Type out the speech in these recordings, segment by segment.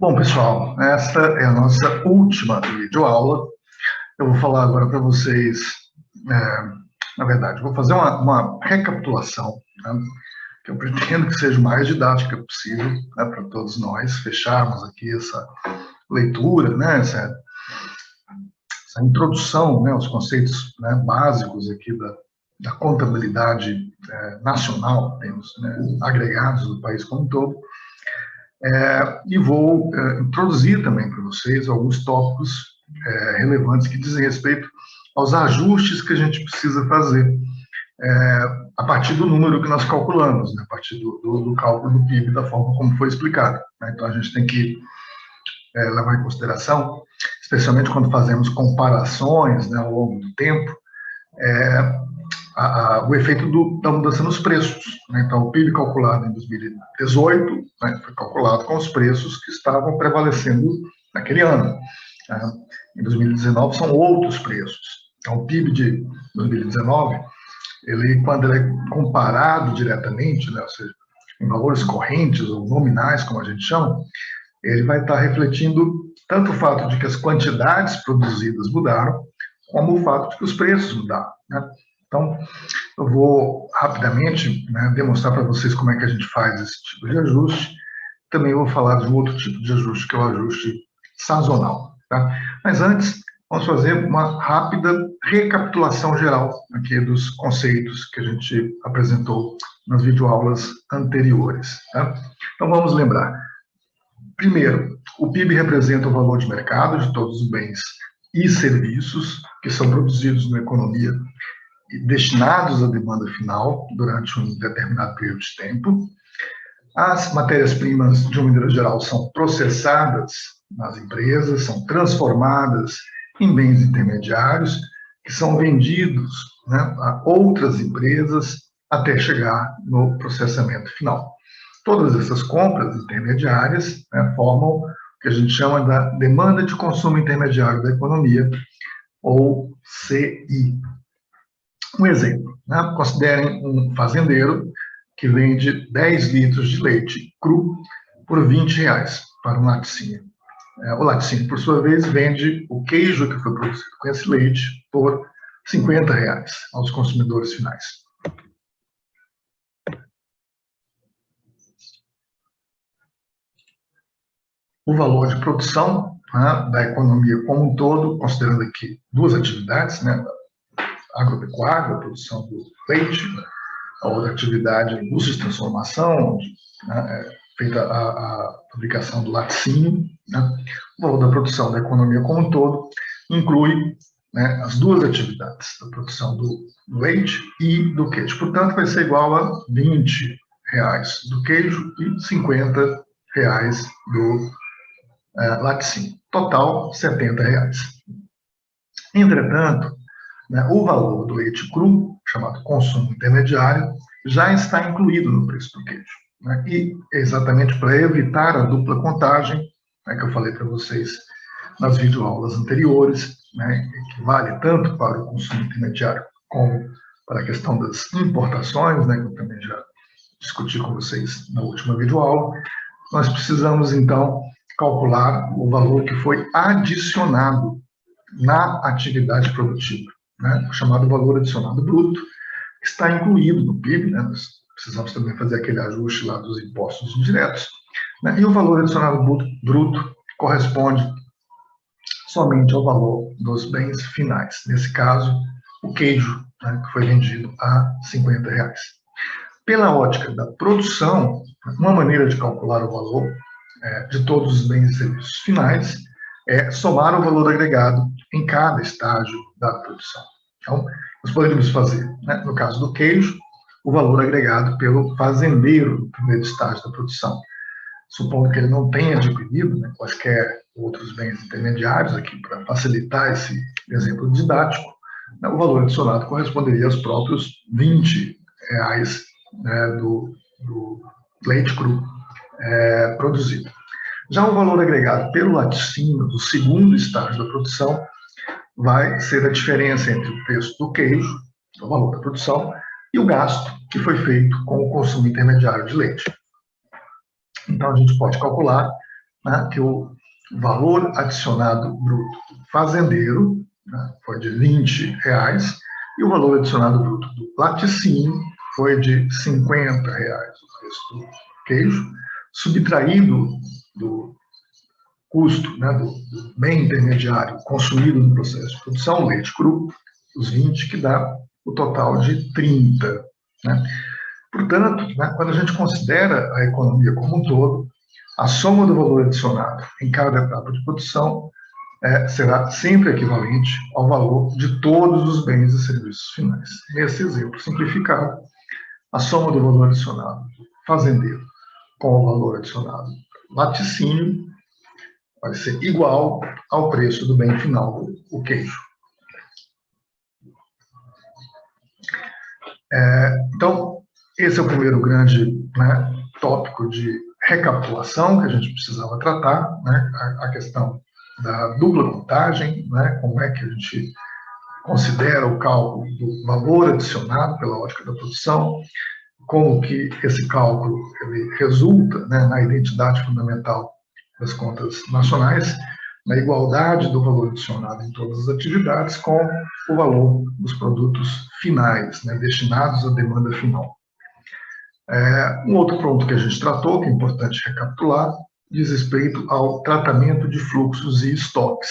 Bom, pessoal, essa é a nossa última videoaula. Eu vou falar agora para vocês, na verdade, vou fazer uma recapitulação, né, que eu pretendo que seja o mais didática possível, né, para todos nós fecharmos aqui essa leitura, né, essa introdução, né, aos conceitos, né, básicos aqui da contabilidade nacional, temos, né, agregados do país como um todo. E vou introduzir também para vocês alguns tópicos relevantes que dizem respeito aos ajustes que a gente precisa fazer a partir do número que nós calculamos, né, a partir do cálculo do PIB, da forma como foi explicado, né? Então, a gente tem que levar em consideração, especialmente quando fazemos comparações, né, ao longo do tempo, o efeito da mudança nos preços, né? Então, o PIB calculado em 2018, né, foi calculado com os preços que estavam prevalecendo naquele ano. Né? Em 2019 são outros preços. Então, o PIB de 2019, quando ele é comparado diretamente, né, ou seja, em valores correntes ou nominais, como a gente chama, ele vai estar refletindo tanto o fato de que as quantidades produzidas mudaram, como o fato de que os preços mudaram, né? Então, eu vou rapidamente, né, demonstrar para vocês como é que a gente faz esse tipo de ajuste. Também vou falar de um outro tipo de ajuste, que é o ajuste sazonal. Tá? Mas antes, vamos fazer uma rápida recapitulação geral aqui dos conceitos que a gente apresentou nas videoaulas anteriores. Tá? Então, vamos lembrar. Primeiro, o PIB representa o valor de mercado de todos os bens e serviços que são produzidos na economia destinados à demanda final durante um determinado período de tempo. As matérias-primas, de uma maneira geral, são processadas nas empresas, são transformadas em bens intermediários, que são vendidos, né, a outras empresas até chegar no processamento final. Todas essas compras intermediárias, né, formam o que a gente chama da demanda de consumo intermediário da economia, ou CI. Um exemplo, né? Considerem um fazendeiro que vende 10 litros de leite cru por R$20 para um laticínio. O laticínio, por sua vez, vende o queijo que foi produzido com esse leite por R$50 aos consumidores finais. O valor de produção, né, da economia como um todo, considerando aqui duas atividades, né, agropecuária, a produção do leite, a outra atividade, a indústria de transformação, onde, né, é feita a fabricação do laticínio, né. O valor da produção da economia como um todo inclui, né, as duas atividades, a produção do leite e do queijo. Portanto, vai ser igual a R$20 do queijo e R$50 do laticínio. Total, R$70. Entretanto, né, o valor do leite cru, chamado consumo intermediário, já está incluído no preço do queijo. Né, e exatamente para evitar a dupla contagem, né, que eu falei para vocês nas videoaulas anteriores, né, que vale tanto para o consumo intermediário como para a questão das importações, né, que eu também já discuti com vocês na última videoaula, nós precisamos, então, calcular o valor que foi adicionado na atividade produtiva, né, o chamado valor adicionado bruto, que está incluído no PIB, né, nós precisamos também fazer aquele ajuste lá dos impostos indiretos, né, e o valor adicionado bruto corresponde somente ao valor dos bens finais, nesse caso, o queijo, né, que foi vendido a R$50. Pela ótica da produção, uma maneira de calcular o valor de todos os bens e serviços finais é somar o valor agregado em cada estágio da produção. Então, nós poderíamos fazer, né, no caso do queijo, o valor agregado pelo fazendeiro no primeiro estágio da produção. Supondo que ele não tenha adquirido, né, quaisquer outros bens intermediários, aqui para facilitar esse exemplo didático, né, o valor adicionado corresponderia aos próprios R$20, né, do leite cru produzido. Já o valor agregado pelo laticínio do segundo estágio da produção vai ser a diferença entre o preço do queijo, o valor da produção, e o gasto que foi feito com o consumo intermediário de leite. Então, a gente pode calcular né, que o valor adicionado bruto do fazendeiro, né, foi de R$ 20, e o valor adicionado bruto do laticínio foi de R$ 50, o preço do queijo, subtraído do custo, né, do bem intermediário consumido no processo de produção, leite cru, os 20, que dá o total de 30. Né? Portanto, né, quando a gente considera a economia como um todo, a soma do valor adicionado em cada etapa de produção será sempre equivalente ao valor de todos os bens e serviços finais. Nesse exemplo simplificado, a soma do valor adicionado do fazendeiro com o valor adicionado do laticínio vai ser igual ao preço do bem final, o queijo. Então, esse é o primeiro grande, né, tópico de recapitulação que a gente precisava tratar, né, a questão da dupla contagem, né, como é que a gente considera o cálculo do valor adicionado pela ótica da produção, como que esse cálculo ele resulta, né, na identidade fundamental das contas nacionais, na igualdade do valor adicionado em todas as atividades com o valor dos produtos finais, né, destinados à demanda final. Um outro ponto que a gente tratou, que é importante recapitular, diz respeito ao tratamento de fluxos e estoques.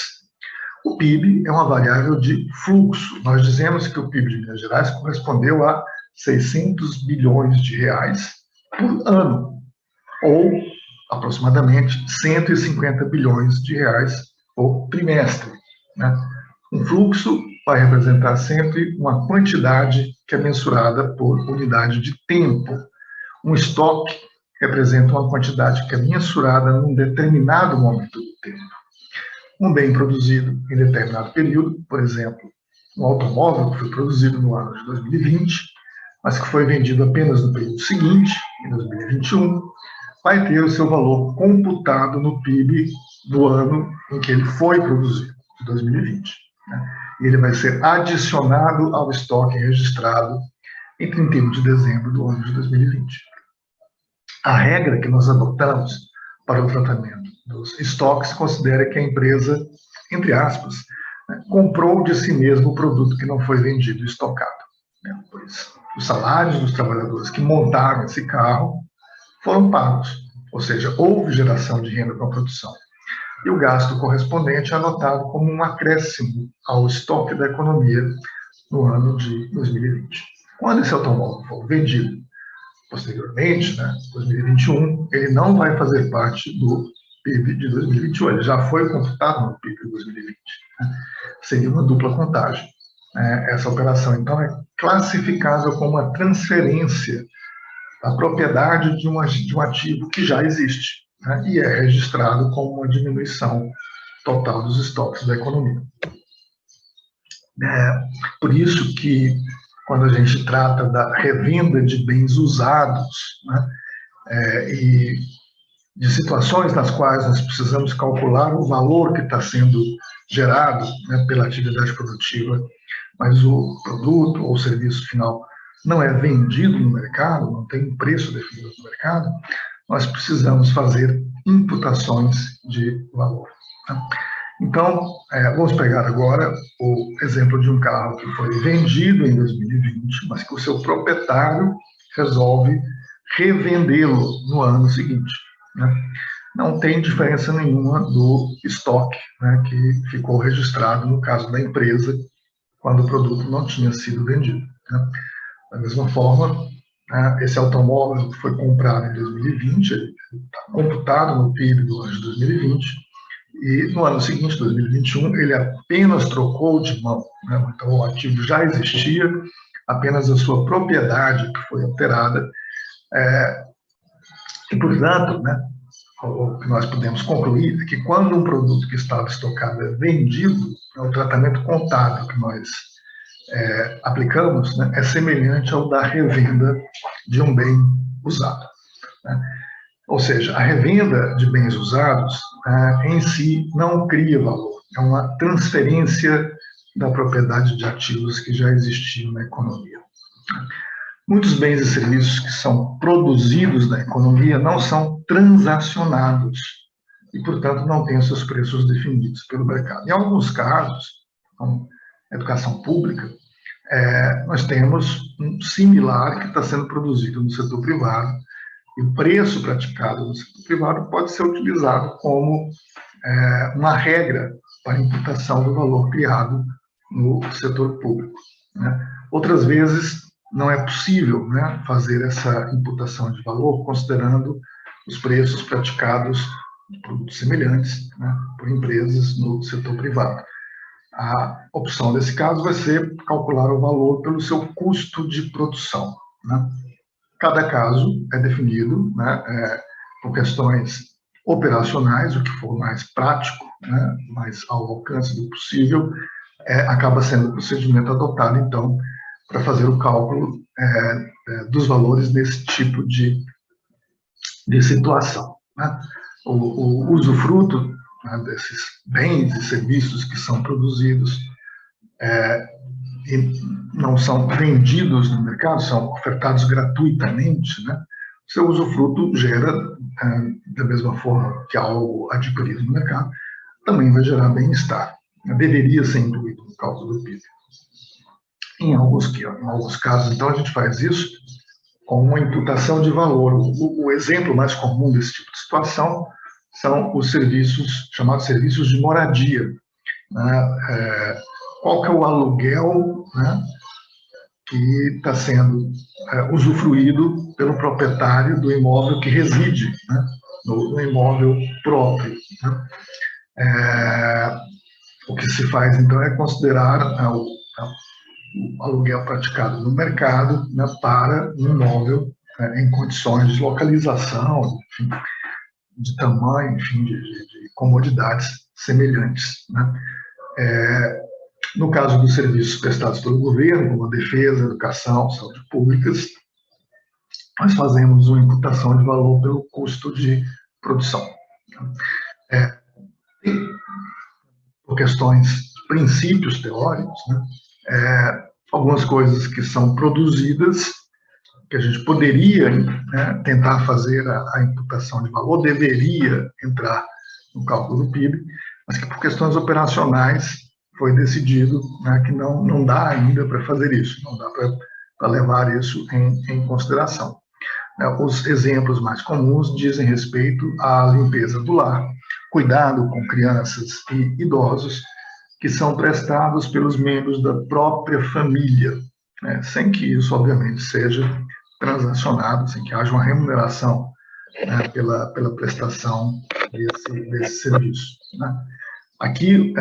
O PIB é uma variável de fluxo. Nós dizemos que o PIB de Minas Gerais correspondeu a 600 bilhões de reais por ano, ou aproximadamente 150 bilhões de reais por trimestre. Né? Um fluxo vai representar sempre uma quantidade que é mensurada por unidade de tempo. Um estoque representa uma quantidade que é mensurada num determinado momento do tempo. Um bem produzido em determinado período, por exemplo, um automóvel que foi produzido no ano de 2020, mas que foi vendido apenas no período seguinte, em 2021, vai ter o seu valor computado no PIB do ano em que ele foi produzido, de 2020. Né? E ele vai ser adicionado ao estoque registrado em 31 de dezembro do ano de 2020. A regra que nós adotamos para o tratamento dos estoques considera que a empresa, entre aspas, né, comprou de si mesmo o produto que não foi vendido e estocado. Né? Pois os salários dos trabalhadores que montaram esse carro foram pagos, ou seja, houve geração de renda com a produção. E o gasto correspondente é anotado como um acréscimo ao estoque da economia no ano de 2020. Quando esse automóvel for vendido posteriormente, né, 2021, ele não vai fazer parte do PIB de 2021, ele já foi computado no PIB de 2020. Né? Seria uma dupla contagem. Essa operação, então, é classificável como uma transferência da propriedade de um ativo que já existe, né, e é registrado como uma diminuição total dos estoques da economia. Por isso que, quando a gente trata da revenda de bens usados, né, e de situações nas quais nós precisamos calcular o valor que está sendo gerado, né, pela atividade produtiva, mas o produto ou o serviço final não é vendido no mercado, não tem um preço definido no mercado, nós precisamos fazer imputações de valor. Né? Então, vamos pegar agora o exemplo de um carro que foi vendido em 2020, mas que o seu proprietário resolve revendê-lo no ano seguinte. Né? Não tem diferença nenhuma do estoque, né, que ficou registrado no caso da empresa, quando o produto não tinha sido vendido. Né? Da mesma forma, esse automóvel que foi comprado em 2020, ele está computado no PIB do ano de 2020, e no ano seguinte, 2021, ele apenas trocou de mão. Né? Então, o ativo já existia, apenas a sua propriedade que foi alterada. E, portanto, né, o que nós podemos concluir é que quando um produto que estava estocado é vendido, o tratamento contábil que nós aplicamos, né, é semelhante ao da revenda de um bem usado. Né? Ou seja, a revenda de bens usados em si não cria valor, é uma transferência da propriedade de ativos que já existiam na economia. Muitos bens e serviços que são produzidos na economia não são transacionados. e, portanto, não tem os seus preços definidos pelo mercado. Em alguns casos, como educação pública, nós temos um similar que está sendo produzido no setor privado, e o preço praticado no setor privado pode ser utilizado como uma regra para a imputação do valor criado no setor público, né? Outras vezes não é possível, né, fazer essa imputação de valor considerando os preços praticados de produtos semelhantes, né, por empresas no setor privado. A opção desse caso vai ser calcular o valor pelo seu custo de produção, né? Cada caso é definido, né, por questões operacionais, o que for mais prático, né, mais ao alcance do possível, acaba sendo o procedimento adotado, então, para fazer o cálculo dos valores nesse tipo de situação, né? O usufruto, né, desses bens e serviços que são produzidos e não são vendidos no mercado, são ofertados gratuitamente, né? O seu usufruto gera, da mesma forma que algo adquirido no mercado, também vai gerar bem-estar. Deveria ser incluído no cálculo do PIB. Em alguns casos, então, a gente faz isso com uma imputação de valor. O exemplo mais comum desse tipo de situação são os serviços, chamados serviços de moradia, né? Qual que é o aluguel, né, que está sendo usufruído pelo proprietário do imóvel que reside, né, no imóvel próprio, né? O que se faz, então, é considerar o aluguel praticado no mercado, né, para um imóvel em condições de localização, enfim, de tamanho, enfim, de comodidades semelhantes, né? No caso dos serviços prestados pelo governo, como a defesa, educação, saúde públicas, nós fazemos uma imputação de valor pelo custo de produção. Por questões, princípios teóricos, né, algumas coisas que são produzidas, que a gente poderia, né, tentar fazer a imputação de valor, deveria entrar no cálculo do PIB, mas que por questões operacionais foi decidido, né, que não dá ainda para fazer isso, não dá para levar isso em consideração. Os exemplos mais comuns dizem respeito à limpeza do lar, cuidado com crianças e idosos, que são prestados pelos membros da própria família, né, sem que isso, obviamente, seja transacionado, sem que haja uma remuneração, né, pela prestação desse serviço, né. Aqui,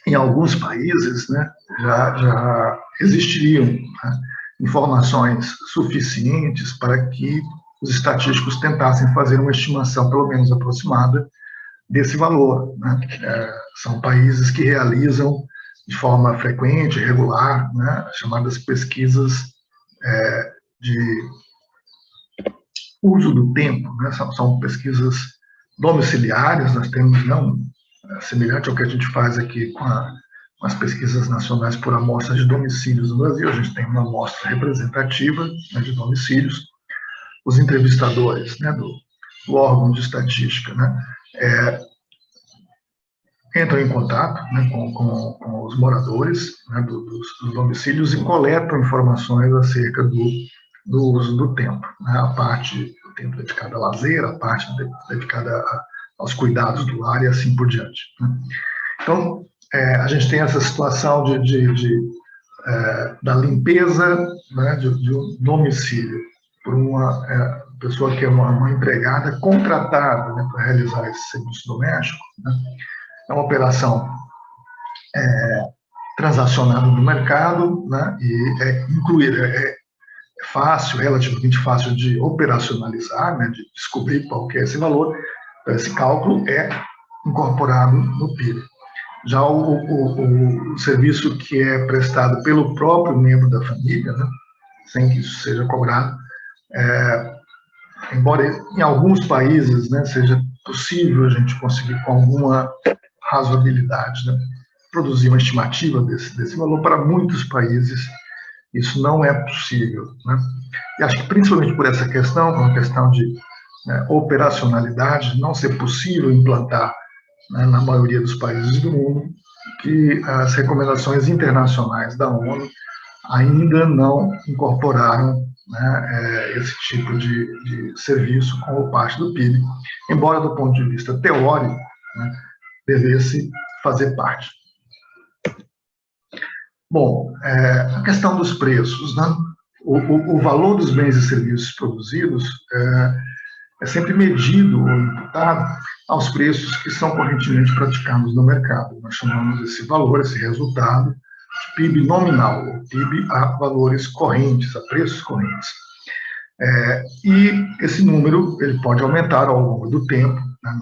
em alguns países, né, já existiriam, né, informações suficientes para que os estatísticos tentassem fazer uma estimação, pelo menos aproximada, desse valor, né? São países que realizam de forma frequente, regular, né, as chamadas pesquisas de uso do tempo, né? São pesquisas domiciliares. Nós temos, não semelhante ao que a gente faz aqui com as pesquisas nacionais por amostra de domicílios no Brasil, a gente tem uma amostra representativa, né, de domicílios. Os entrevistadores, né, do órgão de estatística, né, entram em contato, né, com os moradores, né, dos domicílios e coletam informações acerca do uso do tempo, né, a parte do tempo dedicado a lazer, a parte dedicada aos cuidados do lar e assim por diante, né. Então, a gente tem essa situação da limpeza, né, de um domicílio por uma pessoa que é uma empregada contratada, né, para realizar esse serviço doméstico, né. É uma operação transacionada no mercado, né, e é fácil, relativamente fácil de operacionalizar, né, de descobrir qual que é esse valor. Esse cálculo é incorporado no PIB. Já o serviço que é prestado pelo próprio membro da família, né, sem que isso seja cobrado, embora em alguns países, né, seja possível a gente conseguir com alguma razoabilidade, né, produzir uma estimativa desse valor, para muitos países isso não é possível, né? E acho que principalmente por essa questão, uma questão de operacionalidade, não ser possível implantar, né, na maioria dos países do mundo, que as recomendações internacionais da ONU ainda não incorporaram, né, esse tipo de serviço como parte do PIB, embora do ponto de vista teórico, né, devesse fazer parte. Bom, a questão dos preços, né? O valor dos bens e serviços produzidos é sempre medido ou imputado aos preços que são correntemente praticados no mercado. Nós chamamos esse valor, esse resultado, de PIB nominal, ou PIB a valores correntes, a preços correntes. E esse número ele pode aumentar ao longo do tempo, né,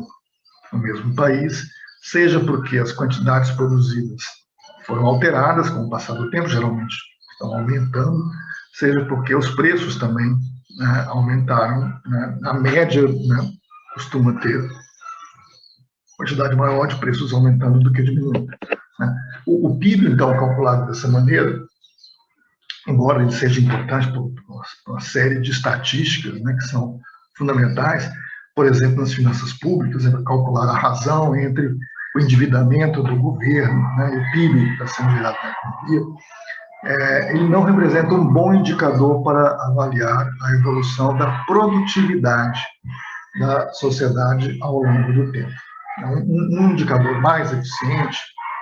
no mesmo país, seja porque as quantidades produzidas foram alteradas com o passar do tempo, geralmente estão aumentando, seja porque os preços também, né, aumentaram, né, a média, né, costuma ter quantidade maior de preços aumentando do que diminuindo, né. O PIB, então, calculado dessa maneira, embora ele seja importante por uma série de estatísticas, né, que são fundamentais, por exemplo, nas finanças públicas, é para calcular a razão entre o endividamento do governo, né, e o PIB que está sendo gerado na economia, ele não representa um bom indicador para avaliar a evolução da produtividade da sociedade ao longo do tempo. Um indicador mais eficiente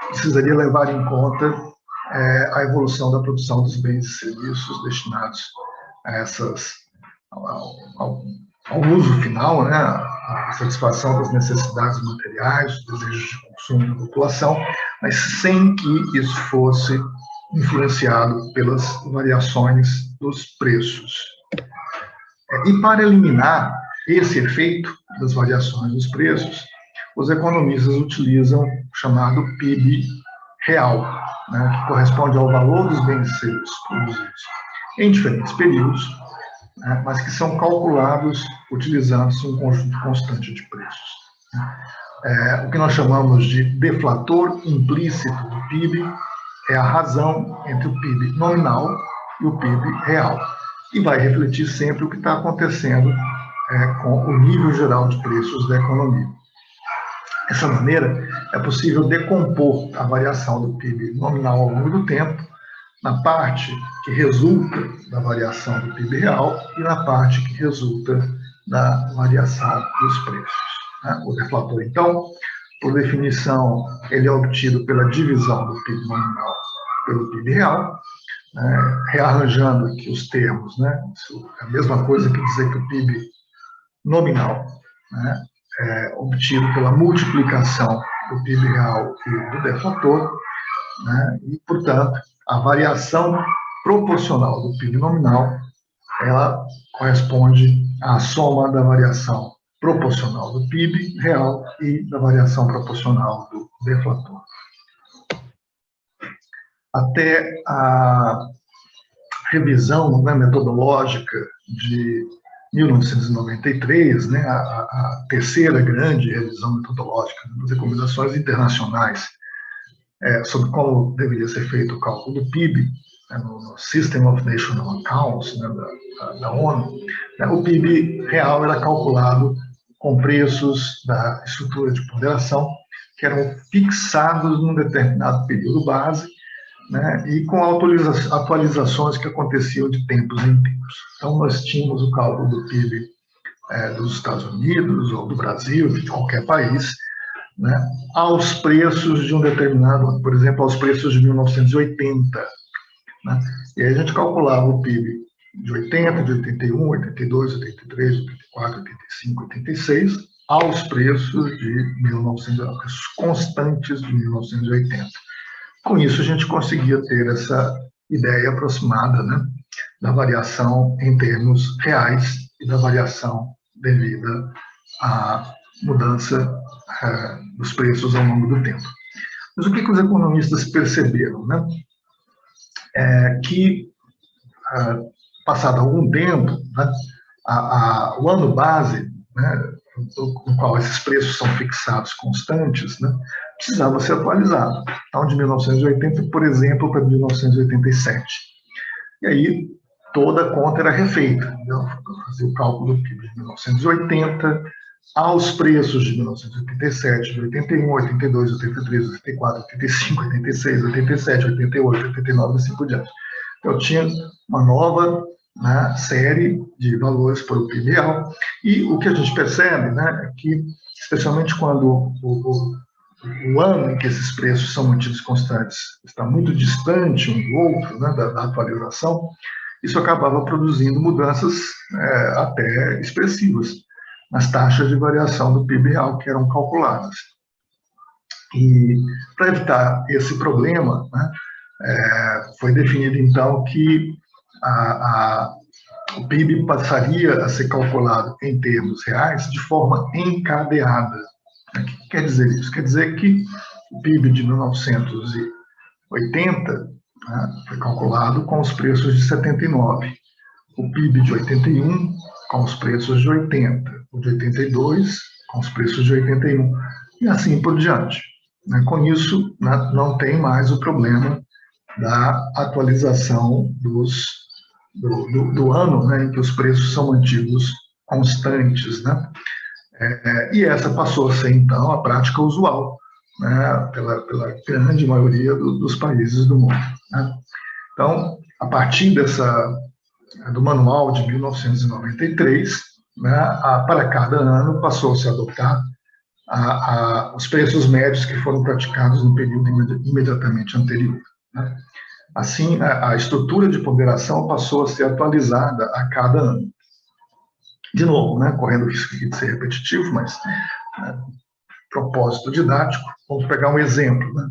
precisaria levar em conta a evolução da produção dos bens e serviços destinados ao uso final, né, a satisfação das necessidades materiais, dos desejos de consumo da população, mas sem que isso fosse influenciado pelas variações dos preços. E para eliminar esse efeito das variações dos preços, os economistas utilizam o chamado PIB real, né, que corresponde ao valor dos bens e serviços produzidos em diferentes períodos, né, mas que são calculados utilizando-se um conjunto constante de preços. O que nós chamamos de deflator implícito do PIB é a razão entre o PIB nominal e o PIB real, e vai refletir sempre o que está acontecendo com o nível geral de preços da economia. Dessa maneira, é possível decompor a variação do PIB nominal ao longo do tempo na parte que resulta da variação do PIB real e na parte que resulta da variação dos preços. O deflator, então, por definição, ele é obtido pela divisão do PIB nominal pelo PIB real, rearranjando aqui os termos, né? Isso é a mesma coisa que dizer que o PIB nominal, né, é obtido pela multiplicação do PIB real e do deflator, né, e, portanto, a variação proporcional do PIB nominal, ela corresponde à soma da variação proporcional do PIB real e da variação proporcional do deflator. Até a revisão, né, metodológica de 1993, né, a terceira grande revisão metodológica das recomendações internacionais sobre como deveria ser feito o cálculo do PIB, né, no System of National Accounts, né, da ONU, né, o PIB real era calculado com preços da estrutura de ponderação que eram fixados num determinado período base, né, e com atualizações que aconteciam de tempos em tempos. Então, nós tínhamos o cálculo do PIB dos Estados Unidos, ou do Brasil, de qualquer país, né, aos preços de um determinado, por exemplo, aos preços de 1980. Né, e aí a gente calculava o PIB de 80, de 81, 82, 83, 84, 85, 86, aos preços de 1900, preços constantes de 1980. Com isso, a gente conseguia ter essa ideia aproximada, né, da variação em termos reais e da variação devida à mudança dos preços ao longo do tempo. Mas o que os economistas perceberam? Né? Que, passado algum tempo, né, o ano base, né, no qual esses preços são fixados constantes, né, precisava ser atualizado. Então, de 1980, por exemplo, para 1987. E aí, toda a conta era refeita. Então, fazia o cálculo do PIB de 1980 aos preços de 1987, de 81, 82, 83, 84, 85, 86, 87, 88, 89 e assim por diante. Eu tinha uma nova, né, série de valores para o PIB real, e o que a gente percebe, né, é que, especialmente quando o ano em que esses preços são mantidos constantes está muito distante um do outro, né, da atualização, isso acabava produzindo mudanças até expressivas nas taxas de variação do PIB real que eram calculadas. E para evitar esse problema, né, foi definido então que o PIB passaria a ser calculado em termos reais de forma encadeada. O que quer dizer isso? Quer dizer que o PIB de 1980, né, foi calculado com os preços de 79, o PIB de 81 com os preços de 80, o de 82 com os preços de 81, e assim por diante. Com isso, não tem mais o problema da atualização do ano, né, em que os preços são mantidos constantes, né? E essa passou a ser, então, a prática usual, né, pela grande maioria dos países do mundo, né? Então, a partir do manual de 1993, né, para cada ano passou-se a adotar os preços médios que foram praticados no período imediatamente anterior, né? Assim, a estrutura de ponderação passou a ser atualizada a cada ano. De novo, né, correndo o risco de ser repetitivo, mas propósito didático, vamos pegar um exemplo, né?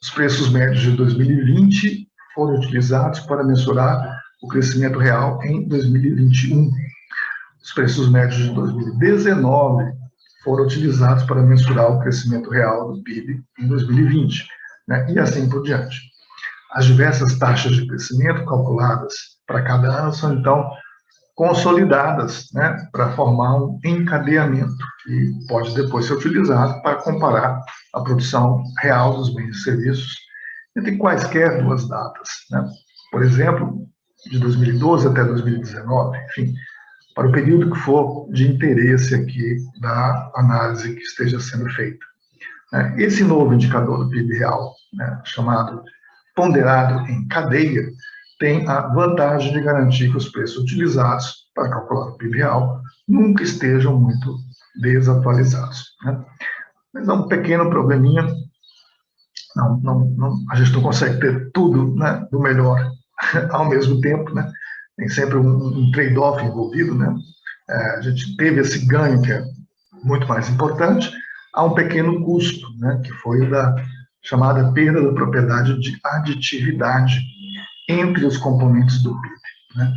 Os preços médios de 2020 foram utilizados para mensurar o crescimento real em 2021. Os preços médios de 2019 foram utilizados para mensurar o crescimento real do PIB em 2020, né? E assim por diante. As diversas taxas de crescimento calculadas para cada ano são, então, consolidadas, né, para formar um encadeamento que pode depois ser utilizado para comparar a produção real dos bens e serviços entre quaisquer duas datas, né? Por exemplo, de 2012 até 2019, enfim, para o período que for de interesse aqui da análise que esteja sendo feita. Esse novo indicador do PIB real, né, chamado ponderado em cadeia, tem a vantagem de garantir que os preços utilizados para calcular o PIB real nunca estejam muito desatualizados, né? Mas é um pequeno probleminha, a gente não consegue ter tudo, né, do melhor ao mesmo tempo, né? Tem sempre um trade-off envolvido, né? A gente teve esse ganho que é muito mais importante, há um pequeno custo, né, que foi o da chamada perda da propriedade de aditividade entre os componentes do PIB, né?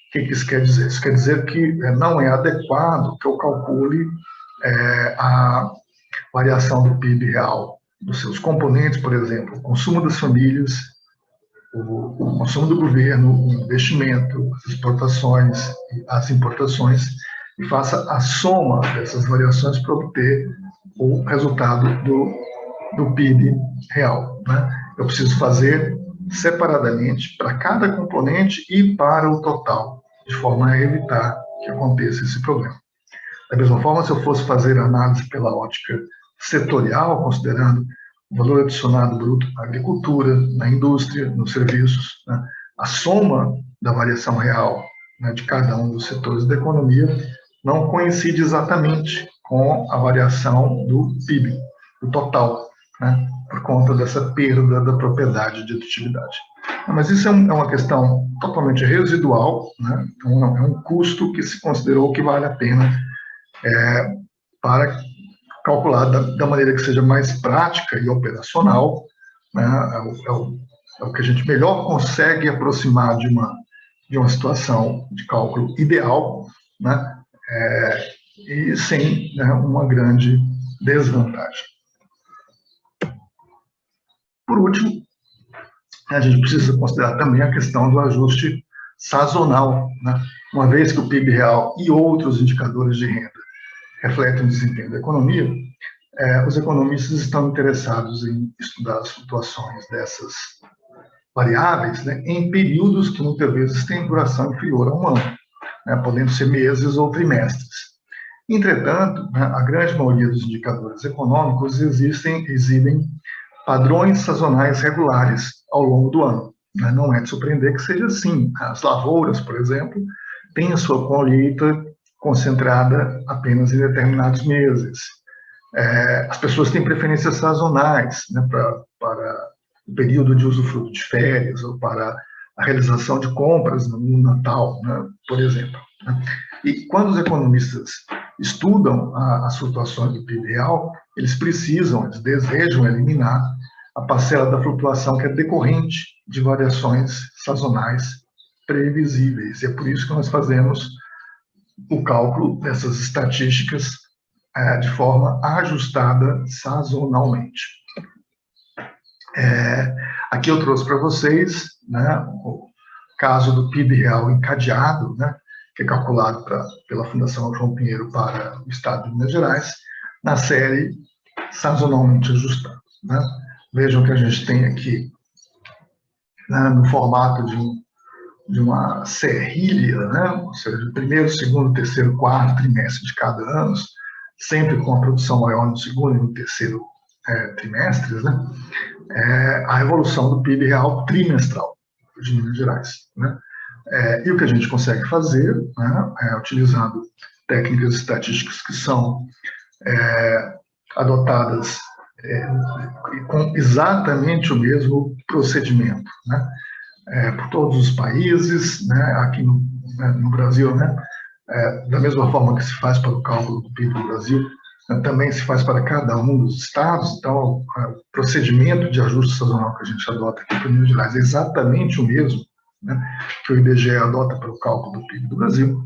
O que isso quer dizer? Isso quer dizer que não é adequado que eu calcule a variação do PIB real dos seus componentes, por exemplo, o consumo das famílias, o consumo do governo, o investimento, as exportações, as importações, e faça a soma dessas variações para obter o resultado do PIB real, né? Eu preciso fazer separadamente para cada componente e para o total, de forma a evitar que aconteça esse problema. Da mesma forma, se eu fosse fazer análise pela ótica setorial, considerando o valor adicionado bruto na agricultura, na indústria, nos serviços, né, a soma da variação real, né, de cada um dos setores da economia não coincide exatamente com a variação do PIB, do total, né, por conta dessa perda da propriedade de aditividade. Mas isso é uma questão totalmente residual, né, então é um custo que se considerou que vale a pena para calcular da maneira que seja mais prática e operacional, né, é o que a gente melhor consegue aproximar de uma situação de cálculo ideal, né, e sem, né, uma grande desvantagem. Por último, a gente precisa considerar também a questão do ajuste sazonal, né? Uma vez que o PIB real e outros indicadores de renda refletem o desempenho da economia, os economistas estão interessados em estudar as flutuações variáveis, né, em períodos que muitas vezes têm duração inferior a um ano, né, podendo ser meses ou trimestres. Entretanto, né, a grande maioria dos indicadores econômicos exibem padrões sazonais regulares ao longo do ano. Né? Não é de surpreender que seja assim. As lavouras, por exemplo, têm a sua colheita concentrada apenas em determinados meses. As pessoas têm preferências sazonais, né, para o período de usufruto de férias ou para a realização de compras no Natal, né, por exemplo. Né? E quando os economistas estudam as flutuações do PIB real, eles desejam eliminar a parcela da flutuação que é decorrente de variações sazonais previsíveis. E é por isso que nós fazemos o cálculo dessas estatísticas de forma ajustada sazonalmente. Aqui eu trouxe para vocês, né, o caso do PIB real encadeado, né, que é calculado pela Fundação João Pinheiro para o Estado de Minas Gerais, na série sazonalmente ajustado. Né? Vejam que a gente tem aqui, né, no formato de uma serrilha, né, ou seja, primeiro, segundo, terceiro, quarto trimestre de cada ano, sempre com a produção maior no segundo e no terceiro trimestres, né, a evolução do PIB real trimestral de Minas Gerais. Né? E o que a gente consegue fazer, né, utilizando técnicas estatísticas que são adotadas com exatamente o mesmo procedimento, né, por todos os países, né, aqui no Brasil, né, da mesma forma que se faz para o cálculo do PIB do Brasil, também se faz para cada um dos estados. Então, o procedimento de ajuste sazonal que a gente adota aqui para Minas Gerais é exatamente o mesmo, né, que o IBGE adota para o cálculo do PIB do Brasil.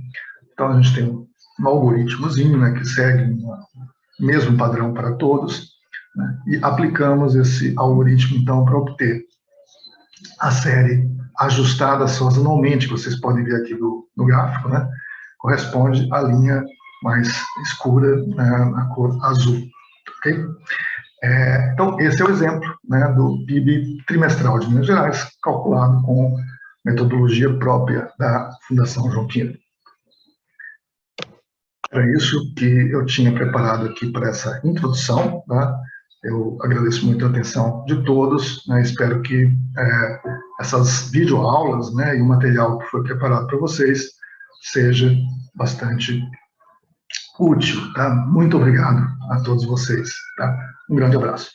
Então, a gente tem um algoritmozinho, né, que segue o mesmo padrão para todos, né, e aplicamos esse algoritmo, então, para obter a série ajustada sazonalmente, que vocês podem ver aqui no gráfico, né, corresponde à linha mais escura, né, na cor azul. Okay? Então, esse é o exemplo, né, do PIB trimestral de Minas Gerais, calculado com metodologia própria da Fundação João Pinheiro. Era isso que eu tinha preparado aqui para essa introdução. Tá? Eu agradeço muito a atenção de todos, né? Espero que essas videoaulas, né, e o material que foi preparado para vocês seja bastante útil. Tá? Muito obrigado a todos vocês. Tá? Um grande abraço.